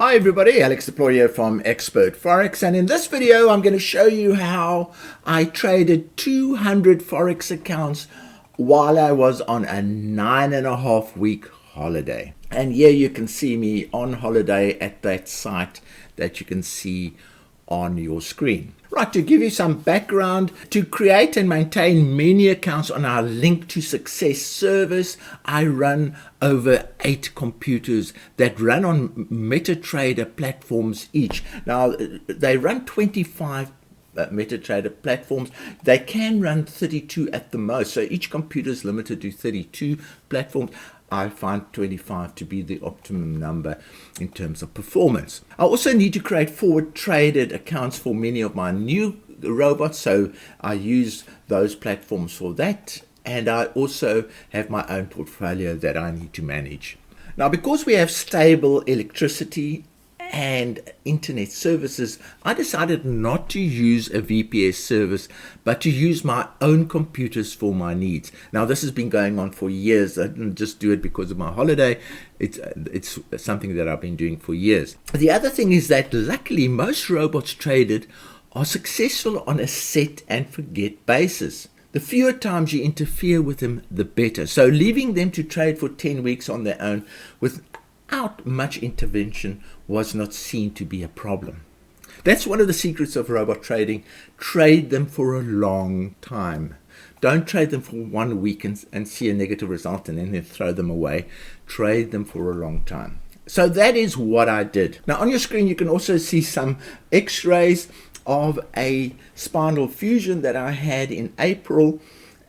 Hi everybody, Alex Deploy here from Expert Forex, and in this video I'm going to show you how I traded 200 Forex accounts while I was on a 9.5-week holiday. And here you can see me on holiday at that site that you can see on your screen. Right, to give you some background, to create and maintain many accounts on our Link to Success service, I run over 8 computers that run on MetaTrader platforms each. Now, they run 25 MetaTrader platforms. They can run 32 at the most, so each computer is limited to 32 platforms. I find 25 to be the optimum number in terms of performance. I also need to create forward traded accounts for many of my new robots, so I use those platforms for that. And I also have my own portfolio that I need to manage. Now, because we have stable electricity and internet services, I decided not to use a VPS service, but to use my own computers for my needs. Now, this has been going on for years. I didn't just do it because of my holiday. It's something that I've been doing for years. The other thing is that luckily most robots traded are successful on a set and forget basis. The fewer times you interfere with them, the better. So leaving them to trade for 10 weeks on their own without much intervention was not seen to be a problem. That's one of the secrets of robot trading. Trade them for a long time. Don't trade them for 1 week and see a negative result and then throw them away. Trade them for a long time. So that is what I did. Now on your screen you can also see some x-rays of a spinal fusion that I had in April.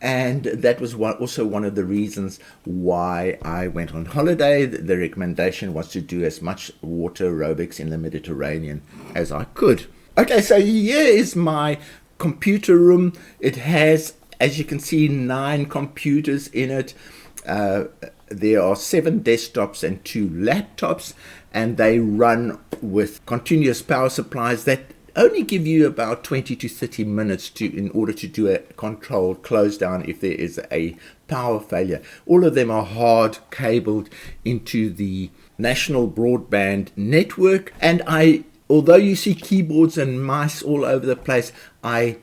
And that was also one of the reasons why I went on holiday. The recommendation was to do as much water aerobics in the Mediterranean as I could. Okay, so here is my computer room. It has, as you can see, 9 computers in it. There are 7 desktops and 2 laptops, and they run with continuous power supplies that only give you about 20 to 30 minutes in order to do a controlled close down if there is a power failure. All of them are hard cabled into the national broadband network, and although you see keyboards and mice all over the place, I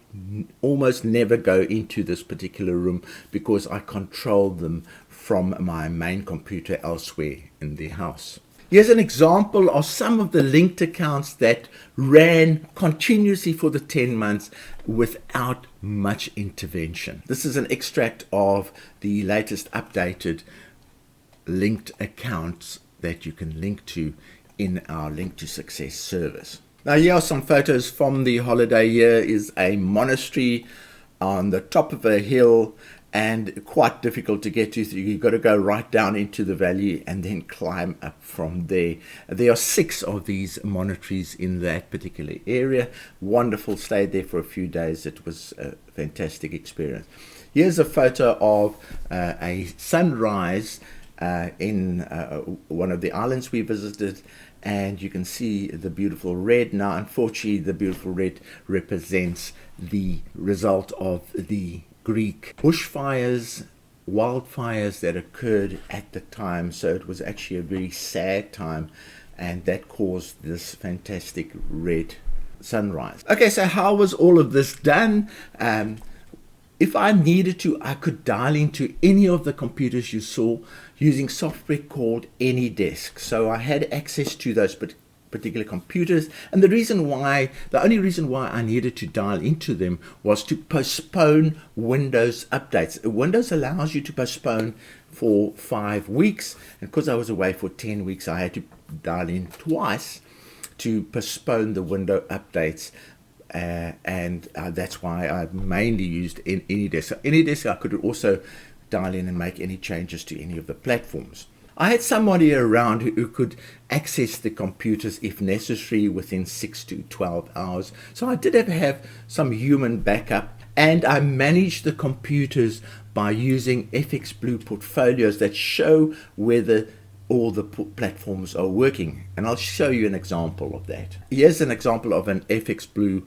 almost never go into this particular room because I control them from my main computer elsewhere in the house. Here's an example of some of the linked accounts that ran continuously for the 10 months without much intervention. This is an extract of the latest updated linked accounts that you can link to in our Link to Success service. Now here are some photos from the holiday. Here is a monastery on the top of a hill, and quite difficult to get to. So you've got to go right down into the valley and then climb up from there. There are 6 of these monasteries in that particular area. Wonderful, stayed there for a few days. It was a fantastic experience. Here's a photo of a sunrise in one of the islands we visited, and you can see the beautiful red. Now, unfortunately, the beautiful red represents the result of the Greek bushfires, wildfires that occurred at the time. So it was actually a very sad time, and that caused this fantastic red sunrise. Okay, so how was all of this done? If I needed to, I could dial into any of the computers you saw using software called AnyDesk. So I had access to those particular computers, and the only reason why I needed to dial into them was to postpone Windows updates. Windows allows you to postpone for 5 weeks, and because I was away for 10 weeks, I had to dial in twice to postpone the window updates. And that's why I mainly used AnyDesk. So AnyDesk, I could also dial in and make any changes to any of the platforms. I had somebody around who could access the computers if necessary within 6 to 12 hours. So I did have some human backup, and I managed the computers by using FX Blue portfolios that show whether all the platforms are working. And I'll show you an example of that. Here's an example of an FX Blue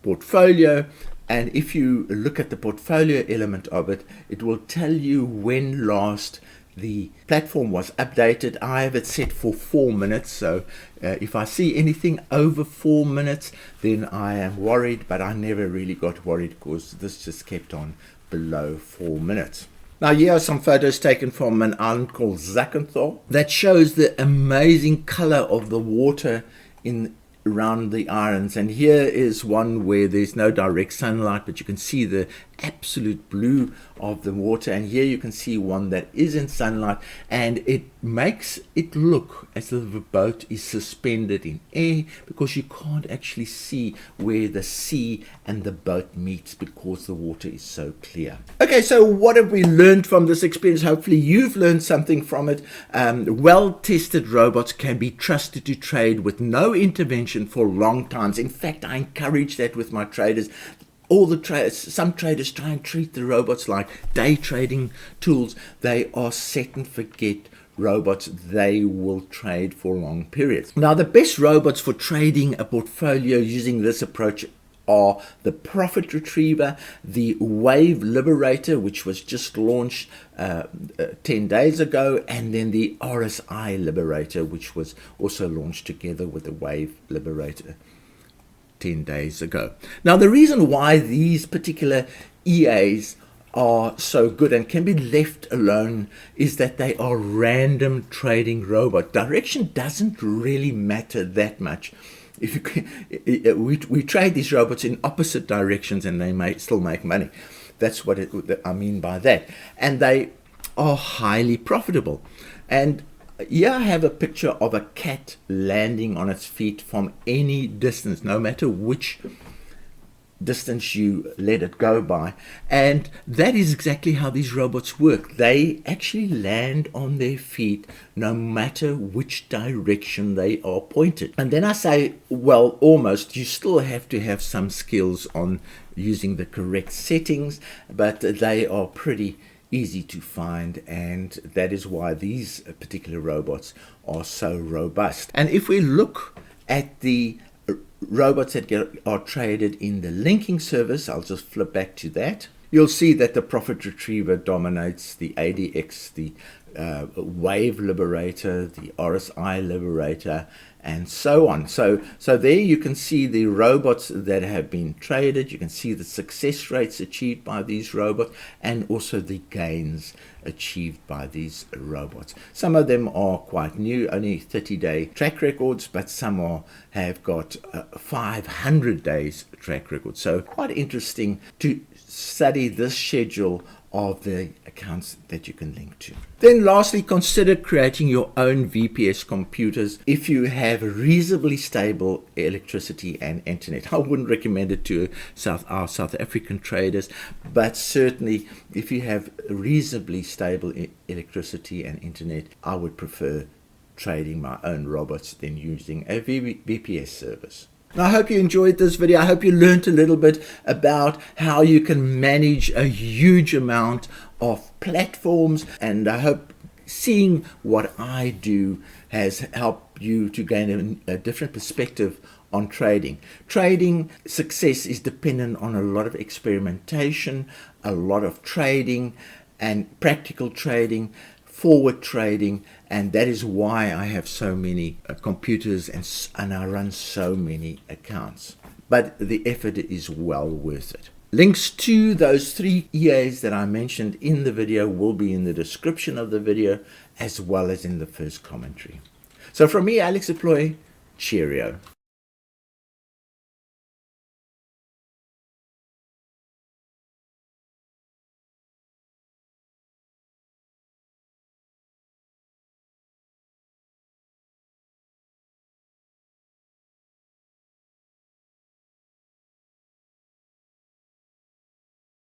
portfolio. And if you look at the portfolio element of it, it will tell you when last the platform was updated. I have it set for 4 minutes, so if I see anything over 4 minutes, then I am worried, but I never really got worried because this just kept on below 4 minutes. Now here are some photos taken from an island called Zakynthos that shows the amazing color of the water around the islands. And here is one where there's no direct sunlight, but you can see the absolute blue of the water. And here you can see one that is in sunlight, and it makes it look as if the boat is suspended in air, because you can't actually see where the sea and the boat meets because the water is so clear. Okay, so what have we learned from this experience? Hopefully you've learned something from it. Well-tested robots can be trusted to trade with no intervention for long times. In fact, I encourage that with my traders. Some traders try and treat the robots like day trading tools. They are set and forget robots. They will trade for long periods. Now, the best robots for trading a portfolio using this approach are the Profit Retriever, the Wave Liberator, which was just launched 10 days ago, and then the RSI Liberator, which was also launched together with the Wave Liberator 10 days ago. Now, the reason why these particular EAs are so good and can be left alone is that they are random trading robots. Direction doesn't really matter that much. We trade these robots in opposite directions and they may still make money. That's what I mean by that. And they are highly profitable. And here I have a picture of a cat landing on its feet from any distance, no matter which distance you let it go by. And that is exactly how these robots work. They actually land on their feet no matter which direction they are pointed. And then I say, well, almost, you still have to have some skills on using the correct settings, but they are pretty easy to find, and that is why these particular robots are so robust. And if we look at the robots that are traded in the linking service, I'll just flip back to that. You'll see that the Profit Retriever dominates, the ADX, the Wave Liberator, the RSI Liberator, and so on. So there you can see the robots that have been traded. You can see the success rates achieved by these robots and also the gains achieved by these robots. Some of them are quite new, only 30-day track records, but some have got 500 days track records. So quite interesting to study this schedule of the accounts that you can link to. Then lastly, consider creating your own VPS computers if you have reasonably stable electricity and internet. I wouldn't recommend it to our South African traders, but certainly if you have reasonably stable electricity and internet, I would prefer trading my own robots than using a VPS service. Now, I hope you enjoyed this video. I hope you learned a little bit about how you can manage a huge amount of platforms, and I hope seeing what I do has helped you to gain a different perspective on trading. Trading success is dependent on a lot of experimentation, a lot of trading and practical trading, forward trading, and that is why I have so many computers and I run so many accounts. But the effort is well worth it. Links to those 3 EAs that I mentioned in the video will be in the description of the video as well as in the first commentary. So from me, Alex Deploy, cheerio.